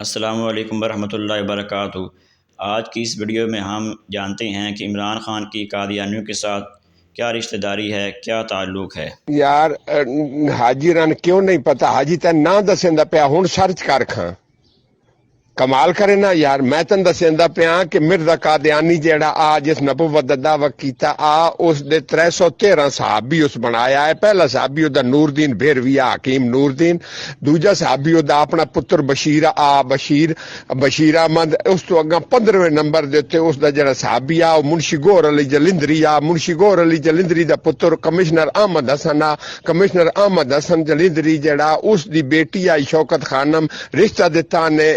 السلام علیکم ورحمۃ اللہ وبرکاتہ۔ آج کی اس ویڈیو میں ہم جانتے ہیں کہ عمران خان کی قادیانیوں کے ساتھ کیا رشتہ داری ہے، کیا تعلق ہے۔ یار حاجی رن کیوں نہیں پتا؟ حاجی تین نہ دسیندا پیا، ہن سرچ کر کھاں کمال کرے نا یار۔ میں تن دسیندا پیا کہ مرزا قادیانی جیڑا آ جس نبوت دا دعویٰ کیتا اس دے 313 صحابی اس بنایا ہے۔ پہلا صحابی دا نور دین بھیروی حکیم نور دین، دوجا صحابی دا اپنا پتر بشیر احمد، اس تو اگاں 15ویں نمبر دے اس دا جڑا صحابی منشی گور علی جلندری منشی گور علی جلندری دا پتر کمشنر احمد حسن جلندری جڑا اس دی بیٹی آئی شوکت خانم، رشتہ دتا نے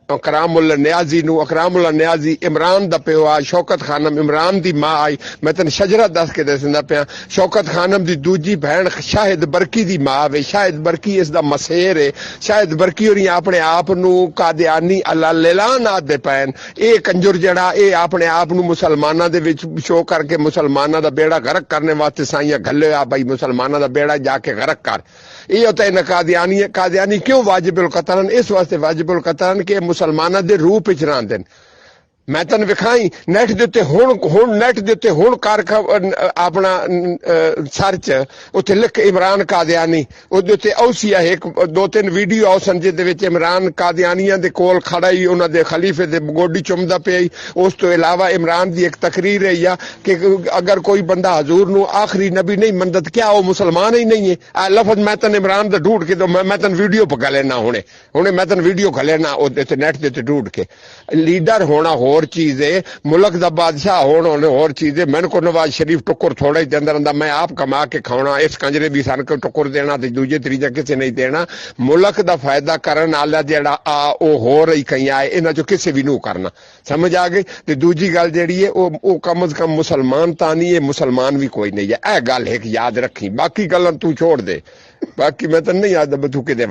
اکرام اللہ نیازی نو۔ اکرام اللہ نیازی عمران دا پیو آ، شوکت خانم عمران دی ماں آئی۔ میں تن شجرہ دس کے دسندا پیا، شوکت خانم دی دوجی بہن شاہد برکی دی ماں وے، شاہد برکی اس دا مسیر ہے۔ شاہد برکی اور اپنے آپ نو قادیانی اللہ لیلان آدھے پین۔ اے کنجر جڑا اے اپنے آپ نو مسلمانہ دے وچ شو کر کے مسلمانہ دا بیڑا غرق کرنے واسطے سائیاں گھلے بھائی مسلمانہ دا بیڑا جا کے غرق کر۔ یہ ہوتا ہے نا قادیانی کیوں واجب القتل؟ اس واسطے واجب القتل کہ مسلمانہ دے روح پچ راندن۔ میں تن وکھائی نیٹ دیتے ہون نیٹ دیتے ہون کار اپنا سرچ اتنے لکھ عمران قادیانی، اس دیتے اوسیا ایک دو تین ویڈیو آؤ سن جے دے وچ عمران قادیانیاں دے کول کھڑا ہی انہاں دے خلیفے دے گوڈی چمدا پیا۔ اس تو علاوہ عمران دی ایک تقریر ہے یا کہ اگر کوئی بندہ حضور نو آخری نبی نہیں مندت کیا وہ مسلمان ہی نہیں ہے؟ لفظ میں تن عمران دا ڈھونڈ کے تو میں تن ویڈیو پکا لینا ہونے میں تن ویڈیو کھا لینا نیٹ دیتے ڈھونڈ کے۔ لیڈر ہونا اور چیز ہے، ملک دا بادشاہ ہونا اور چیز ہے۔ میں کو نواز شریف ٹکر تھوڑا ہی دے اندر میں آپ کما کے کھاؤنا، اس کنجرے بھی سن کو ٹکر دینا تے دوجے طریقے کسے نہیں دینا۔ ملک دا فائدہ کرن والا جیڑا او ہو رہی کہیں آئے انہاں جو کسے بھی نو کرنا، سمجھ آ گئی؟ تے دوجی گل جیڑی ہے او کم از کم مسلمان تانی ہے، مسلمان بھی کوئی نہیں ہے۔ اے گل ایک یاد رکھی، باقی گلاں تو چھوڑ دے، باقی میں تو نہیں یاد بتو کے دے